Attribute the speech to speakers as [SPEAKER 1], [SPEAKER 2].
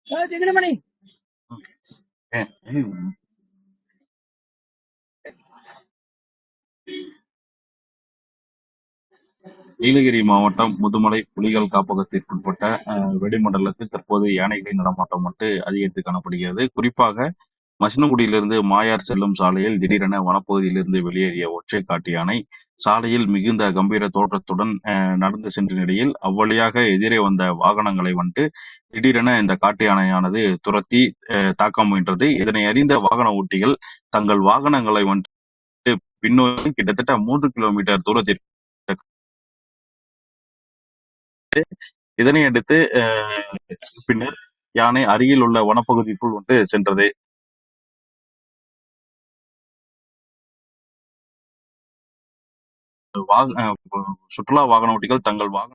[SPEAKER 1] சிங்கனமணி
[SPEAKER 2] நீலகிரி மாவட்டம் முதுமலை புலிகள் காப்பகத்திற்குட்பட்ட வெடிமண்டலத்தில் தற்போது யானைகளின் நடமாட்டம் அதிகரித்து காணப்படுகிறது. குறிப்பாக மசினகுடியிலிருந்து மாயார் செல்லும் சாலையில் திடீரென வனப்பகுதியிலிருந்து வெளியேறிய ஒற்றை காட்டு யானை சாலையில் மிகுந்த கம்பீர தோற்றத்துடன் நடந்து சென்ற நிலையில் அவ்வழியாக எதிரே வந்த வாகனங்களை திடீரென இந்த காட்டு யானையானது துரத்தி தாக்க முயன்றது. இதனை அறிந்த வாகன ஓட்டிகள் தங்கள் வாகனங்களை பின்னோக்கி கிட்டத்தட்ட 3 கிலோமீட்டர் தூரத்திற்கு இதனை அடுத்து பின்னர் யானை அருகில் உள்ள வனப்பகுதிக்குள் சென்றது. சுற்றுலா வாகன ஓட்டிகள் தங்கள் வாகன